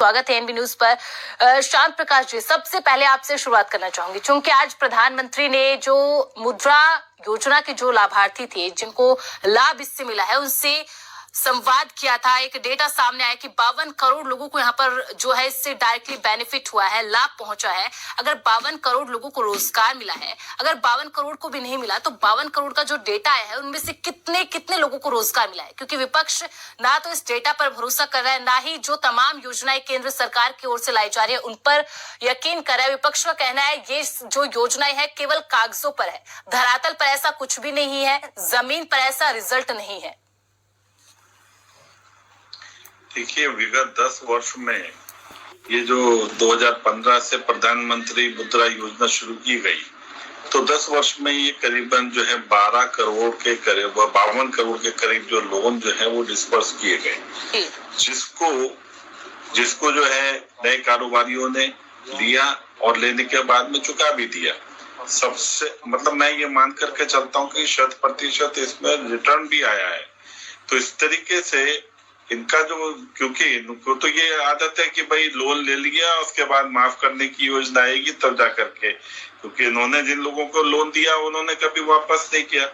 स्वागत है NB news पर। शांत प्रकाश जी, सबसे पहले आपसे शुरुआत करना चाहूंगी क्योंकि आज प्रधानमंत्री ने जो मुद्रा योजना के जो लाभार्थी थे जिनको लाभ इससे मिला है उनसे संवाद किया था। एक डेटा सामने आया कि 52 करोड़ लोगों को यहाँ पर जो है इससे डायरेक्टली बेनिफिट हुआ है, लाभ पहुंचा है। अगर 52 करोड़ लोगों को रोजगार मिला है, अगर 52 करोड़ को भी नहीं मिला तो 52 करोड़ का जो डेटा आया है उनमें से कितने कितने लोगों को रोजगार मिला है? क्योंकि विपक्ष ना तो इस डेटा पर भरोसा कर रहा है, ना ही जो तमाम योजनाएं केंद्र सरकार की ओर से लाई जा रही है उन पर यकीन कर रहा है। विपक्ष का कहना है ये जो योजनाएं है केवल कागजों पर है, धरातल पर ऐसा कुछ भी नहीं है, जमीन पर ऐसा रिजल्ट नहीं है। देखिए, विगत 10 वर्ष में ये जो 2015 से प्रधानमंत्री मुद्रा योजना शुरू की गई तो 10 वर्ष में ये करीबन जो है 12 करोड़ के करीब 52 करोड़ के करीब जो लोन जो है वो डिस्पर्स किए गए, जिसको जो है नए कारोबारियों ने लिया और लेने के बाद में चुका भी दिया। सबसे मतलब मैं ये मान करके चलता हूँ कि 100% इसमें रिटर्न भी आया है। तो इस तरीके से इनका जो, क्योंकि इनको तो ये आदत है कि भाई लोन ले लिया उसके बाद माफ करने की योजना आएगी तब जा करके, क्योंकि इन्होंने जिन लोगों को लोन दिया उन्होंने कभी वापस नहीं किया।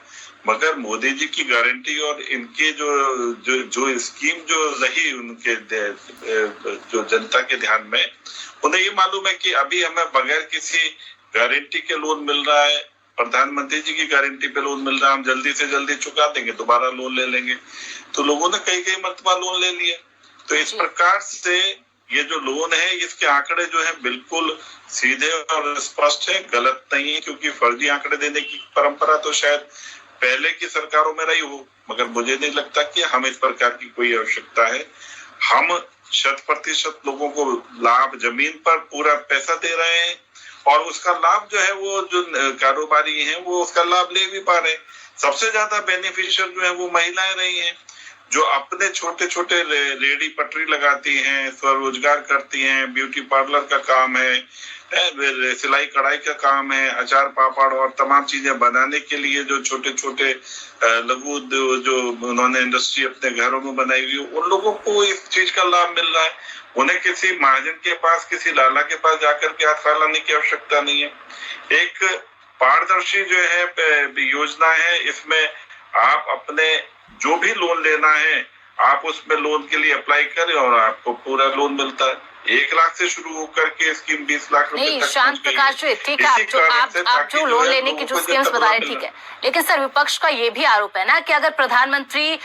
मगर मोदी जी की गारंटी और इनके जो स्कीम जो रही उनके जो जनता के ध्यान में, उन्हें ये मालूम है कि अभी हमें बगैर किसी गारंटी के लोन मिल रहा है, प्रधानमंत्री जी की गारंटी पे लोन मिल रहा है, हम जल्दी से जल्दी चुका देंगे, दोबारा लोन ले लेंगे। तो लोगों ने कई मरतबा लोन ले लिया। तो इस प्रकार से ये जो लोन है इसके आंकड़े जो है बिल्कुल सीधे और स्पष्ट है, गलत नहीं है। क्योंकि फर्जी आंकड़े देने की परंपरा तो शायद पहले की सरकारों में रही हो, मगर मुझे नहीं लगता कि हम इस प्रकार की कोई आवश्यकता है। हम 100% लोगों को लाभ, जमीन पर पूरा पैसा दे रहे हैं और उसका लाभ जो है वो जो कारोबारी हैं वो उसका लाभ ले भी पा रहे हैं। सबसे ज्यादा बेनिफिशियल जो है वो महिलाएं रही हैं, जो अपने छोटे छोटे रेडी पटरी लगाती हैं, स्वरोजगार करती हैं, ब्यूटी पार्लर का काम है, सिलाई कढ़ाई का काम है, अचार पापड़ और तमाम चीजें बनाने के लिए जो छोटे छोटे लघु जो उन्होंने इंडस्ट्री अपने घरों में बनाई हुई, उन लोगों को इस चीज का लाभ मिल रहा है। उन्हें किसी महाजन के पास, किसी लाला के पास जाकर के हाथ फैलाने की आवश्यकता नहीं है। एक पारदर्शी जो है योजना है, इसमें आप अपने जो भी लोन लेना है आप उसमें लोन के लिए अप्लाई करें और आपको पूरा लोन मिलता है। 1 लाख से शुरू होकर के स्कीम 20 लाख रुपए तक। शांत प्रकाश जी, ठीक है, आप जो लोन लेने की जो स्कीम्स बता रहे, ठीक है, लेकिन सर विपक्ष का ये भी आरोप है ना कि अगर प्रधानमंत्री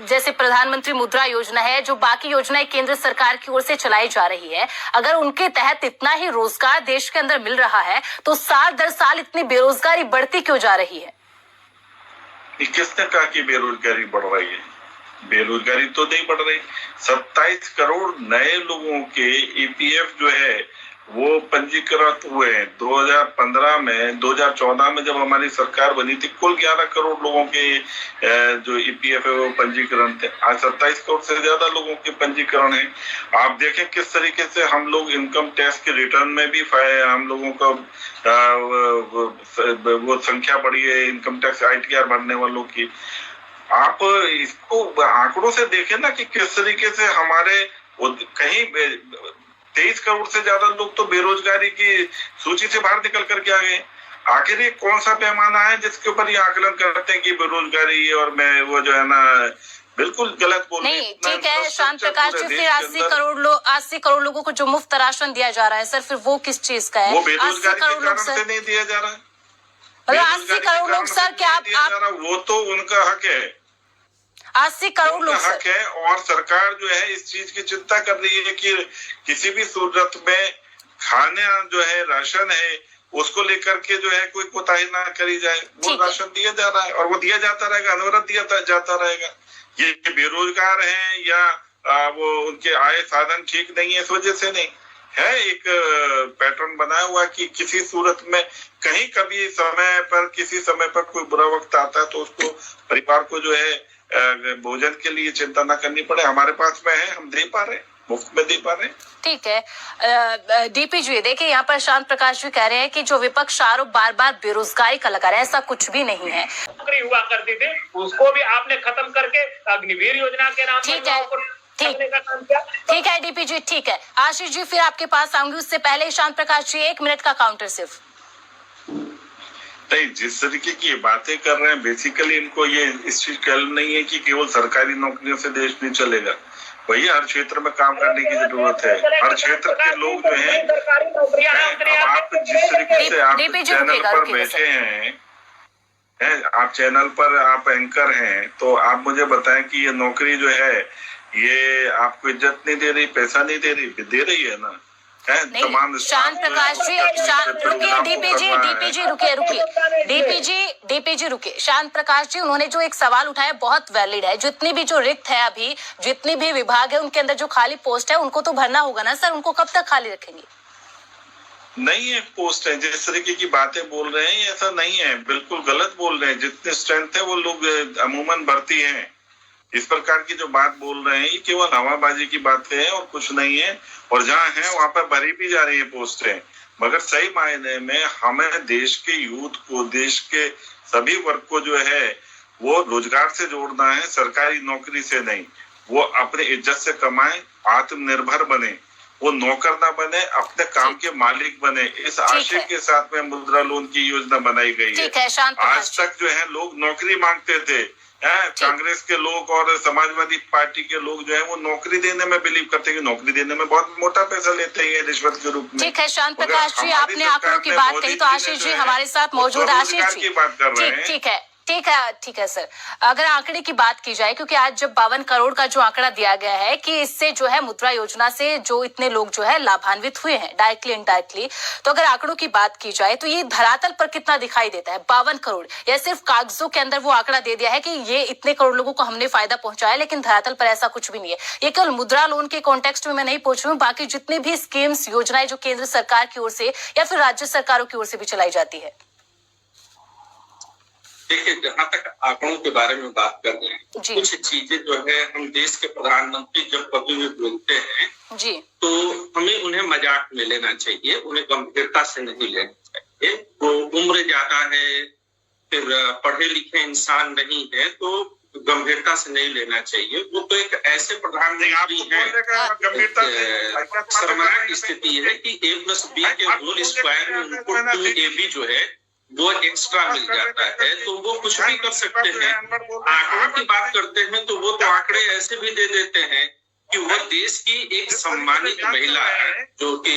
जैसे प्रधानमंत्री मुद्रा योजना है, जो बाकी योजनाएं केंद्र सरकार की ओर से चलाई जा रही है, अगर उनके तहत इतना ही रोजगार देश के अंदर मिल रहा है तो साल दर साल इतनी बेरोजगारी बढ़ती क्यों जा रही है? किसने कहा कि बेरोजगारी बढ़ रही है? बेरोजगारी तो नहीं बढ़ रही। 27 करोड़ नए लोगों के ईपीएफ जो है वो पंजीकृत हुए हैं 2015 में। 2014 में जब हमारी सरकार बनी थी कुल 11 करोड़ लोगों के जो ईपीएफ है वो पंजीकरण थे। आज 27 करोड़ से ज्यादा लोगों के पंजीकरण है। आप देखें किस तरीके से हम लोग इनकम टैक्स के रिटर्न में भी हम लोगों का वो संख्या बढ़ी है, इनकम टैक्स ITR भरने वालों की। आप इसको आंकड़ों से देखें ना कि किस तरीके से हमारे कहीं 23 करोड़ से ज्यादा लोग तो बेरोजगारी की सूची से बाहर निकल करके आ गए। आखिर ये कौन सा पैमाना है जिसके ऊपर ये आकलन करते हैं कि बेरोजगारी है? और मैं वो जो है ना बिल्कुल गलत बोल रही हूं। नहीं, ठीक है शांत प्रकाश जी, फिर 80 करोड़ लोगों को जो मुफ्त राशन दिया जा रहा है सर, फिर वो किस चीज का है? वो बेरोजगारी के कारण से नहीं दिया जा रहा है। 80 करोड़ लोग सर, क्या आप वो तो उनका हक है, 80 करोड़ लोग हक है। और सरकार जो है इस चीज की चिंता कर रही है कि किसी भी सूरत में खाने जो है राशन है उसको लेकर के जो है कोई कोताही ना करी जाए। वो राशन दिया जा रहा है और वो दिया जाता रहेगा, अनवरत दिया जाता रहेगा। ये बेरोजगार हैं या वो उनके आय साधन ठीक नहीं है इस वजह से नहीं है। एक पैटर्न बनाया हुआ कि किसी सूरत में कहीं कभी समय पर किसी समय पर कोई बुरा वक्त आता है तो उसको परिवार को जो है भोजन के लिए चिंता ना करनी पड़े। हमारे पास में है, हम दे पा रहे हैं, मुफ्त में दे पा रहे हैं। ठीक है। डीपी जी, देखिए यहाँ पर शांत प्रकाश जी कह रहे हैं कि जो विपक्ष आरोप बार बार बेरोजगारी का लगा रहा है, ऐसा कुछ भी नहीं है। नौकरी हुआ करती थी उसको भी आपने खत्म करके अग्निवीर योजना के नाम ठीक है, करने का काम किया। ठीक है डीपी जी, ठीक है। आशीष जी फिर आपके पास आऊंगी, उससे पहले शांत प्रकाश जी 1 मिनट का काउंटर सिर्फ। नहीं, जिस तरीके की ये बातें कर रहे हैं बेसिकली इनको ये इस चीज का इल्म नहीं है कि केवल सरकारी नौकरियों से देश नहीं चलेगा। भैया हर क्षेत्र में काम करने की जरूरत है। हर क्षेत्र के लोग जो हैं, अब आप जिस तरीके से आप चैनल पर बैठे हैं, आप चैनल पर आप एंकर हैं, तो आप मुझे बताएं कि ये नौकरी जो है ये आपको इज्जत नहीं दे रही, पैसा नहीं दे रही, दे रही है ना? नहीं, शांत प्रकाश जी, रुकिए डीपी जी रुकिए। शांत प्रकाश जी, उन्होंने जो एक सवाल उठाया बहुत वैलिड है। जितनी भी जो रिक्त है अभी, जितनी भी विभाग है उनके अंदर जो खाली पोस्ट है उनको तो भरना होगा ना सर, उनको कब तक खाली रखेंगे? नहीं है पोस्ट है, जिस तरीके की बातें बोल रहे हैं ऐसा नहीं है, बिल्कुल गलत बोल रहे हैं। जितने स्ट्रेंथ है वो लोग अमूमन भर्ती हैं। इस प्रकार की जो बात बोल रहे हैं ये केवल हवाबाजी की बातें हैं और कुछ नहीं है। और जहाँ है वहां पर भरी भी जा रही है पोस्टें, मगर सही मायने में हमें देश के यूथ को, देश के सभी वर्ग को जो है वो रोजगार से जोड़ना है, सरकारी नौकरी से नहीं। वो अपने इज्जत से कमाए, आत्मनिर्भर बने, वो नौकर ना बने, अपने काम के मालिक बने। इस आशय के साथ में मुद्रा लोन की योजना बनाई गई है। आज तक जो है लोग नौकरी मांगते थे, कांग्रेस के लोग और समाजवादी पार्टी के लोग जो है वो नौकरी देने में बिलीव करते हैं कि नौकरी देने में बहुत मोटा पैसा लेते हैं रिश्वत के रूप में। ठीक है शांत प्रकाश जी, आपने आंकड़ों की बात कही तो आशीष जी हमारे साथ मौजूद है। आशीष जी ठीक है सर, अगर आंकड़े की बात की जाए, क्योंकि आज जब 52 करोड़ का जो आंकड़ा दिया गया है कि इससे जो है मुद्रा योजना से जो इतने लोग जो है लाभान्वित हुए हैं डायरेक्टली इनडायरेक्टली, तो अगर आंकड़ों की बात की जाए तो ये धरातल पर कितना दिखाई देता है? 52 करोड़, या सिर्फ कागजों के अंदर वो आंकड़ा दे दिया है कि ये इतने करोड़ लोगों को हमने फायदा पहुंचाया, लेकिन धरातल पर ऐसा कुछ भी नहीं है। ये केवल मुद्रा लोन के कॉन्टेक्स्ट में मैं नहीं पूछ रही हूँ, बाकी जितनी भी स्कीम्स योजनाएं जो केंद्र सरकार की ओर से या फिर राज्य सरकारों की ओर से भी चलाई जाती है। देखिए, जहाँ तक आंकड़ों के बारे में बात कर रहे हैं, कुछ चीजें जो है हम देश के प्रधानमंत्री जब कभी भी बोलते हैं जी, तो हमें उन्हें मजाक में लेना चाहिए, उन्हें गंभीरता से नहीं लेना चाहिए। वो उम्र ज्यादा है, फिर पढ़े लिखे इंसान नहीं है, तो गंभीरता से नहीं लेना चाहिए। वो तो एक ऐसे प्रधानमंत्री हैं, शर्मनाक स्थिति है कि A+B के होल स्क्वायर में उनको 2AB जो है वो एक्स्ट्रा मिल जाता है, तो वो कुछ भी कर सकते हैं। आंकड़ों की बात करते हैं तो वो तो आंकड़े ऐसे भी दे देते हैं कि वो देश की एक सम्मानित महिला है, जो कि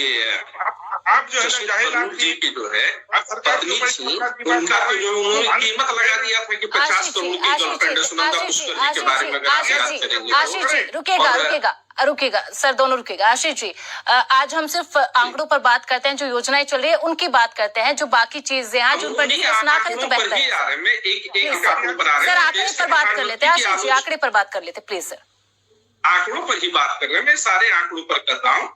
शशि थरूर जी की जो है पत्नी थी, उनका तो जो उन्होंने कीमत लगा दिया था कि 50 करोड़ की गर्लफ्रेंड है सुनंदा पुष्कर के बारे में अगर आप याद करेंगे। आशीष जी रुकेगा सर, दोनों रुकेगा। आशीष जी, आज हम सिर्फ आंकड़ों पर बात करते हैं, जो योजनाएं चल रही है उनकी बात करते हैं, जो बाकी चीजें हैं जो पर डिस्कस ना करें तो बेहतर है। सर आंकड़े पर बात कर लेते हैं, आशीष जी आंकड़े पर बात कर लेते प्लीज सर। आंकड़ों पर ही बात कर रहे हैं, मैं सारे आंकड़ों पर कर रहा हूँ।